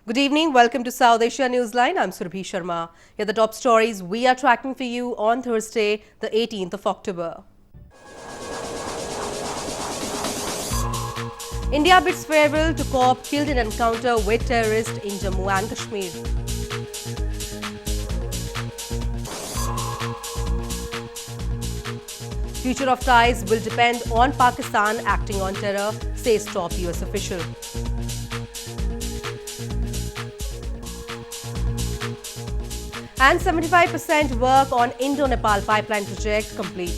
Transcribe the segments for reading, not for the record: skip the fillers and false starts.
Good evening. Welcome to South Asia Newsline. I'm Surabhi Sharma. Here are the top stories we are tracking for you on Thursday, the 18th of October. India bids farewell to cop killed in encounter with terrorist in Jammu and Kashmir. Future of ties will depend on Pakistan acting on terror, says top US official. And 75% work on Indo-Nepal pipeline project complete.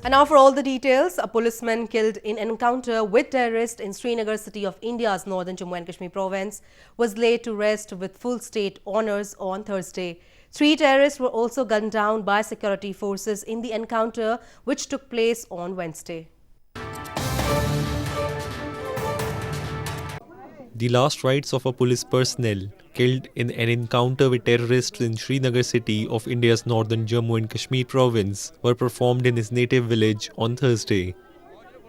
And now for all the details, a policeman killed in an encounter with terrorists in Srinagar city of India's northern Jammu and Kashmir province was laid to rest with full state honours on Thursday. 3 terrorists were also gunned down by security forces in the encounter which took place on Wednesday. The last rites of a police personnel killed in an encounter with terrorists in Srinagar city of India's northern Jammu and Kashmir province were performed in his native village on Thursday.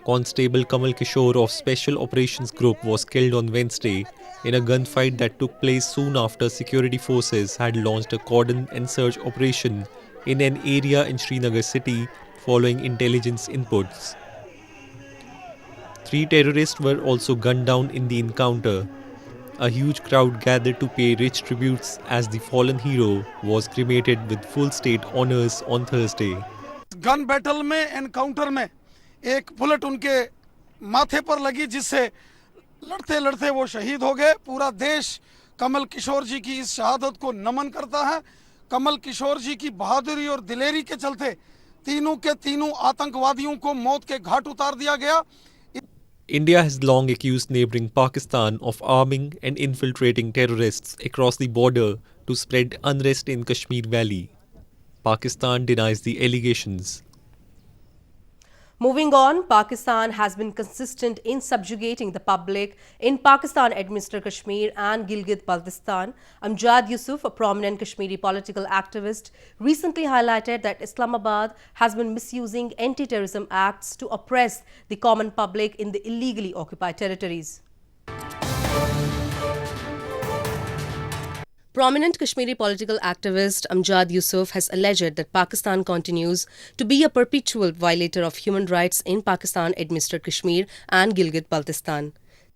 Constable Kamal Kishore of Special Operations Group was killed on Wednesday in a gunfight that took place soon after security forces had launched a cordon and search operation in an area in Srinagar city following intelligence inputs. 3 terrorists were also gunned down in the encounter. A huge crowd gathered to pay rich tributes as the fallen hero was cremated with full state honours on Thursday. Gun battle में encounter में एक bullet उनके माथे पर लगी जिससे लड़ते लड़ते वो शहीद हो गए। पूरा देश कमल किशोर जी की इस शहादत को नमन करता है। कमल किशोर जी की बहादुरी और दिलेरी के चलते तीनों के तीनों आतंकवादियों को मौत के घाट उतार दिया गया। India has long accused neighbouring Pakistan of arming and infiltrating terrorists across the border to spread unrest in Kashmir Valley. Pakistan denies the allegations. Moving on, Pakistan has been consistent in subjugating the public in Pakistan-administered Kashmir and Gilgit-Baltistan. Amjad Yusuf, a prominent Kashmiri political activist, recently highlighted that Islamabad has been misusing anti-terrorism acts to oppress the common public in the illegally occupied territories. Prominent Kashmiri political activist Amjad Yusuf has alleged that Pakistan continues to be a perpetual violator of human rights in Pakistan-administered Kashmir and Gilgit-Baltistan.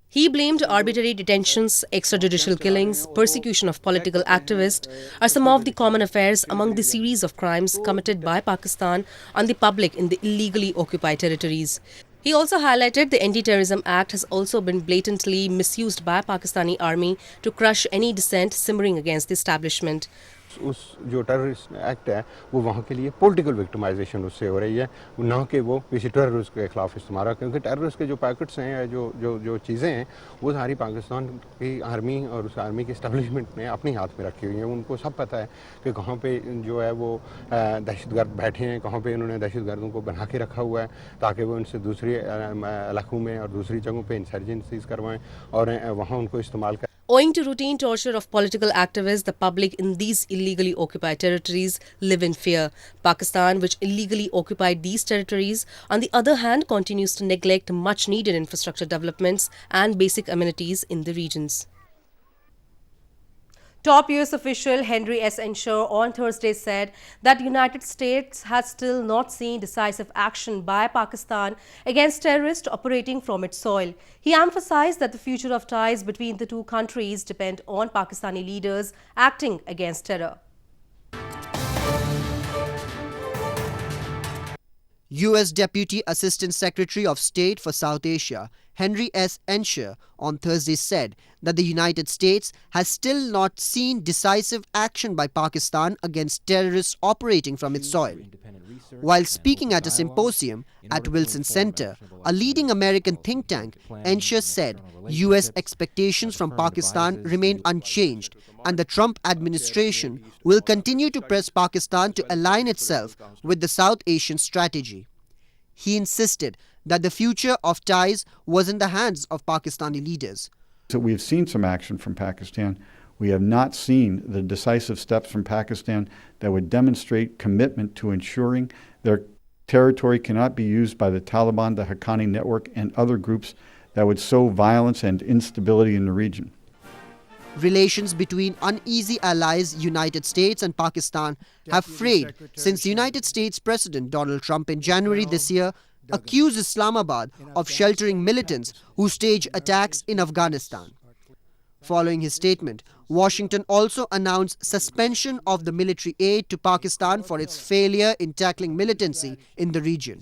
He blamed arbitrary detentions, extrajudicial killings, persecution of political activists are some of the common affairs among the series of crimes committed by Pakistan on the public in the illegally occupied territories. He also highlighted the Anti-Terrorism Act has also been blatantly misused by Pakistani army to crush any dissent simmering against the establishment. उस जो terrorist act है वो वहाँ के लिए political victimisation उससे हो रही है, ना कि वो किसी टेररिस्ट के खिलाफ इस्तेमाल है, क्योंकि टेररिस्ट के जो पैकेट्स हैं जो चीज़ें हैं वो सारी पाकिस्तान की आर्मी और उस आर्मी के इस्टेब्लिशमेंट ने अपने हाथ में रखी हुई हैं। उनको सब पता है कि कहाँ पे जो है वो दहशतगर्द बैठे हैं, कहाँ पे इन्होंने दहशतगर्दों को बना के रखा हुआ है ताकि वो उनसे दूसरे इलाकों में और दूसरी जगहों पे इंसर्जेंसीज करवाएं और वहाँ उनको इस्तेमाल करें। Owing to routine torture of political activists, the public in these illegally occupied territories live in fear. Pakistan, which illegally occupied these territories, on the other hand, continues to neglect much-needed infrastructure developments and basic amenities in the regions. Top US official Henry S. Ensure on Thursday said that the United States has still not seen decisive action by Pakistan against terrorists operating from its soil. He emphasized that the future of ties between the two countries depend on Pakistani leaders acting against terror. U.S. Deputy Assistant Secretary of State for South Asia, Henry S. Ensure, on Thursday said that the United States has still not seen decisive action by Pakistan against terrorists operating from its soil. While speaking at a symposium at Wilson Center, a leading American think tank, Ensure said U.S. expectations from Pakistan remain unchanged and the Trump administration will continue to press Pakistan to align itself with the South Asian strategy. He insisted that the future of ties was in the hands of Pakistani leaders. So we have seen some action from Pakistan. We have not seen the decisive steps from Pakistan that would demonstrate commitment to ensuring their territory cannot be used by the Taliban, the Haqqani network, and other groups that would sow violence and instability in the region. Relations between uneasy allies United States and Pakistan have frayed since United States President Donald Trump in January this year accused Islamabad of sheltering militants who stage attacks in Afghanistan. Following his statement, Washington also announced suspension of the military aid to Pakistan for its failure in tackling militancy in the region.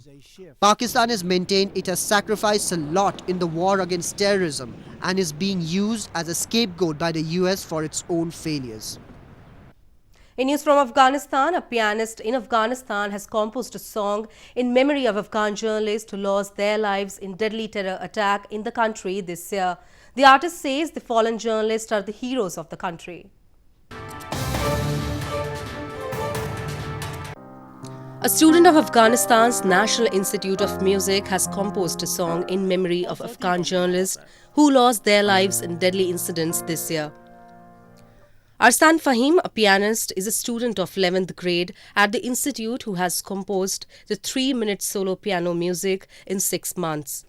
Pakistan has maintained it has sacrificed a lot in the war against terrorism and is being used as a scapegoat by the US for its own failures. In news from Afghanistan, a pianist in Afghanistan has composed a song in memory of Afghan journalists who lost their lives in deadly terror attack in the country this year. The artist says the fallen journalists are the heroes of the country. A student of Afghanistan's National Institute of Music has composed a song in memory of Afghan journalists who lost their lives in deadly incidents this year. Arsan Fahim, a pianist, is a student of 11th grade at the institute who has composed the 3-minute solo piano music in 6 months.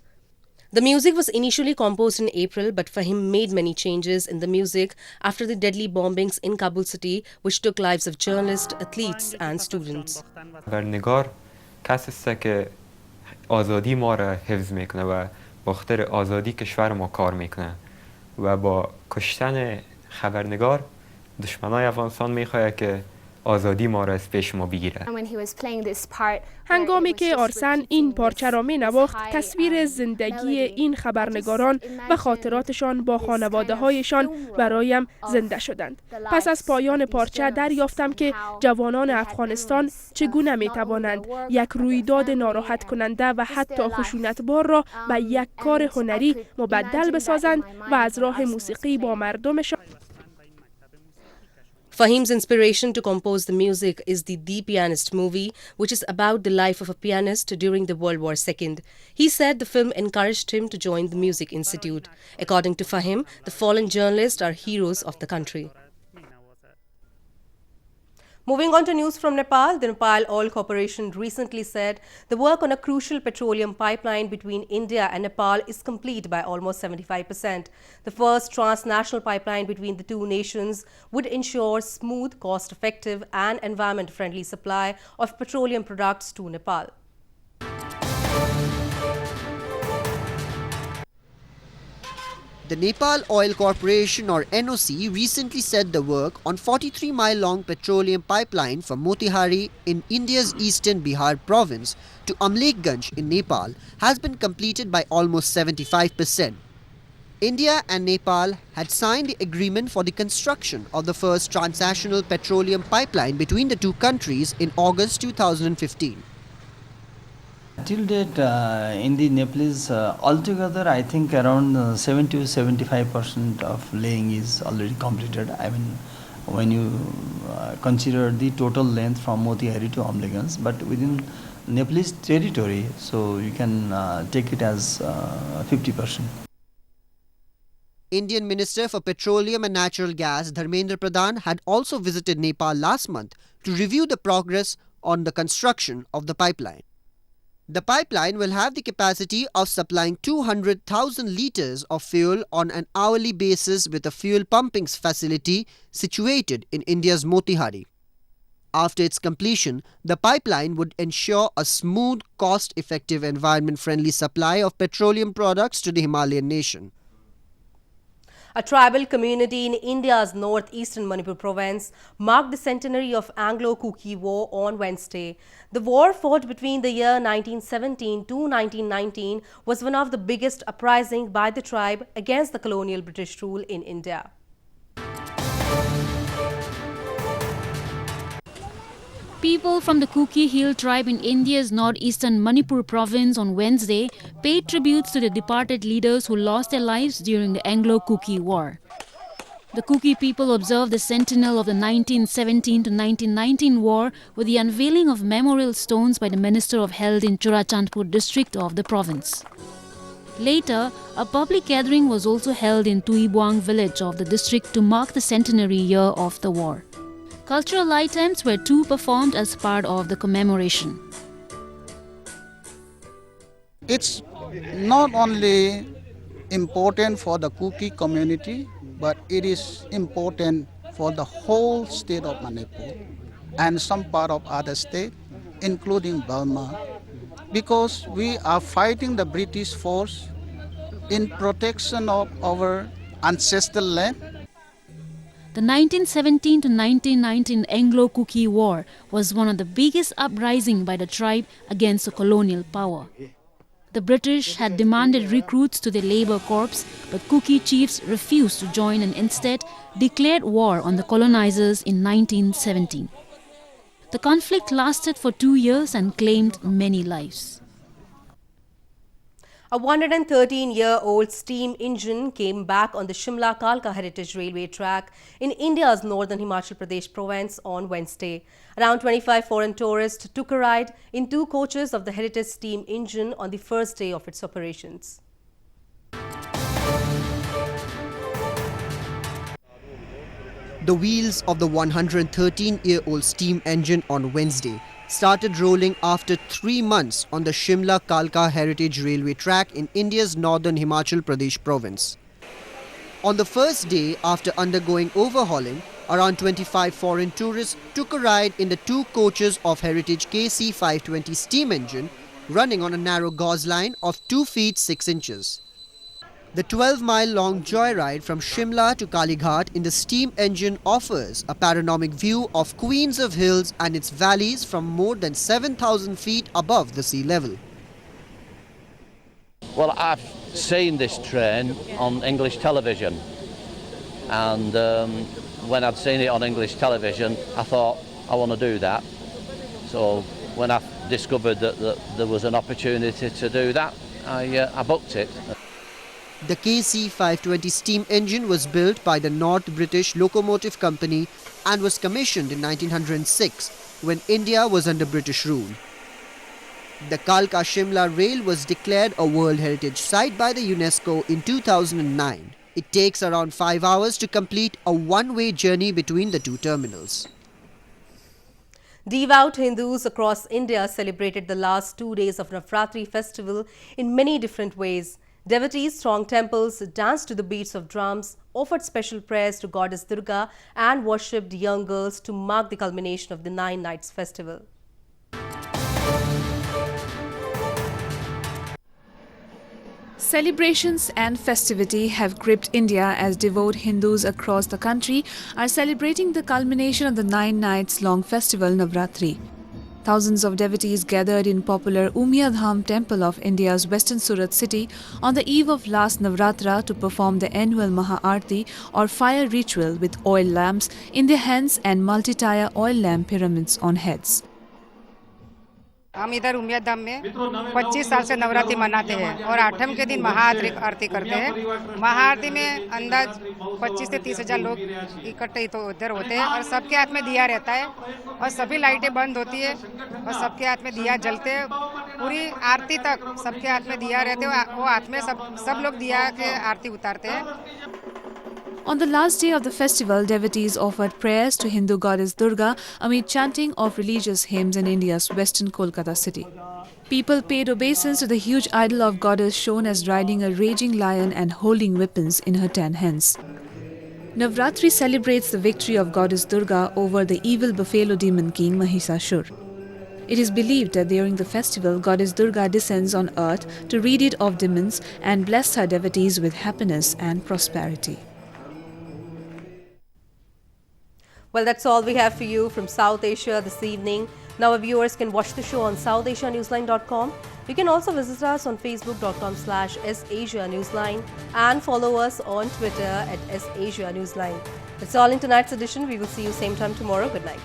The music was initially composed in April, but Fahim made many changes in the music after the deadly bombings in Kabul city, which took lives of journalists, athletes and students. خبرنگار کسی است که آزادی ما را حفظ میکنه و با خاطر آزادی کشور ما کار میکنه و با کشتن خبرنگار دشمنای افغانستان میخواد که آزادی ما را از پیش ما بگیره. هنگامی که آرسن این پارچه را می نواخت، تصویر زندگی این خبرنگاران و خاطراتشان با خانواده هایشان برایم زنده شدند. پس از پایان پارچه دریافتم که جوانان افغانستان چگونه می توانند یک رویداد ناراحت کننده و حتی خشونتبار را به یک کار هنری مبدل بسازند و از راه موسیقی با مردمشان. Fahim's inspiration to compose the music is the Pianist movie, which is about the life of a pianist during the World War II. He said the film encouraged him to join the Music Institute. According to Fahim, the fallen journalists are heroes of the country. Moving on to news from Nepal, the Nepal Oil Corporation recently said the work on a crucial petroleum pipeline between India and Nepal is complete by almost 75%. The first transnational pipeline between the two nations would ensure smooth, cost-effective and environment-friendly supply of petroleum products to Nepal. The Nepal Oil Corporation or NOC recently said the work on 43-mile-long petroleum pipeline from Motihari in India's eastern Bihar province to Amlekganj in Nepal has been completed by almost 75%. India and Nepal had signed the agreement for the construction of the first transnational petroleum pipeline between the two countries in August 2015. Till date, in the Nepalese, altogether, I think around 70 to 75% of laying is already completed. I mean, when you consider the total length from Motihari to Amlekganj, but within Nepalese territory, so you can take it as 50%. Indian Minister for Petroleum and Natural Gas Dharmendra Pradhan had also visited Nepal last month to review the progress on the construction of the pipeline. The pipeline will have the capacity of supplying 200,000 litres of fuel on an hourly basis with a fuel pumping facility situated in India's Motihari. After its completion, the pipeline would ensure a smooth, cost-effective, environment-friendly supply of petroleum products to the Himalayan nation. A tribal community in India's northeastern Manipur province marked the centenary of Anglo Kuki War on Wednesday. The war, fought between the year 1917 to 1919, was one of the biggest uprisings by the tribe against the colonial British rule in India. People from the Kuki Hill tribe in India's northeastern Manipur province on Wednesday paid tributes to the departed leaders who lost their lives during the Anglo Kuki War. The Kuki people observed the centennial of the 1917 to 1919 war with the unveiling of memorial stones by the Minister of Health in Churachandpur district of the province. Later, a public gathering was also held in Tuibuang village of the district to mark the centenary year of the war. Cultural items were too performed as part of the commemoration. It's not only important for the Kuki community, but it is important for the whole state of Manipur and some part of other state, including Burma, because we are fighting the British force in protection of our ancestral land. The 1917 to 1919 Anglo Kuki War was one of the biggest uprisings by the tribe against the colonial power. The British had demanded recruits to the Labour Corps, but Kuki chiefs refused to join and instead declared war on the colonizers in 1917. The conflict lasted for 2 years and claimed many lives. A 113-year-old steam engine came back on the Shimla Kalka heritage railway track in India's northern Himachal Pradesh province on Wednesday. Around 25 foreign tourists took a ride in 2 coaches of the heritage steam engine on the first day of its operations. The wheels of the 113-year-old steam engine on Wednesday started rolling after 3 months on the Shimla Kalka heritage railway track in India's northern Himachal Pradesh province. On the first day, after undergoing overhauling, around 25 foreign tourists took a ride in the 2 coaches of heritage KC 520 steam engine running on a narrow gauze line of 2 feet 6 inches. The 12-mile-long joyride from Shimla to Kalighat in the steam engine offers a panoramic view of Queens of Hills and its valleys from more than 7,000 feet above the sea level. Well, I've seen this train on English television, and when I'd seen it on English television, I thought, I want to do that. So when I discovered that there was an opportunity to do that, I booked it. The KC 520 steam engine was built by the North British Locomotive Company and was commissioned in 1906 when India was under British rule. The Kalka Shimla Rail was declared a World Heritage Site by the UNESCO in 2009. It takes around 5 hours to complete a one-way journey between the 2 terminals. Devout Hindus across India celebrated the last 2 days of Navratri festival in many different ways. Devotees thronged temples, danced to the beats of drums, offered special prayers to Goddess Durga and worshipped young girls to mark the culmination of the 9 nights festival. Celebrations and festivity have gripped India as devout Hindus across the country are celebrating the culmination of the 9 nights long festival Navratri. Thousands of devotees gathered in popular Umiyadham temple of India's western Surat city on the eve of last Navratra to perform the annual Maha-Aarti or fire ritual with oil lamps in their hands and multi-tier oil lamp pyramids on heads. हम इधर उमियाधाम में 25 साल से नवरात्रि मनाते हैं और 8वें के दिन महाआरती करते हैं। महाआरती में अंदाज 25 से 30 हजार लोग इकट्ठे तो उधर होते हैं और सबके हाथ में दिया रहता है और सभी लाइटें बंद होती है और सबके हाथ में दिया जलते हैं। पूरी आरती तक सबके हाथ में दिया रहते हैं, वो हाथ में सब लोग दिया के आरती उतारते हैं। On the last day of the festival, devotees offered prayers to Hindu goddess Durga amid chanting of religious hymns in India's western Kolkata city. People paid obeisance to the huge idol of goddess shown as riding a raging lion and holding weapons in her 10 hands. Navratri celebrates the victory of goddess Durga over the evil buffalo demon king Mahishasur. It is believed that during the festival, goddess Durga descends on earth to rid it of demons and bless her devotees with happiness and prosperity. Well, that's all we have for you from South Asia this evening. Now our viewers can watch the show on southasianewsline.com. You can also visit us on facebook.com/SAsiaNewsline and follow us on Twitter @SAsiaNewsline. That's all in tonight's edition. We will see you same time tomorrow. Good night.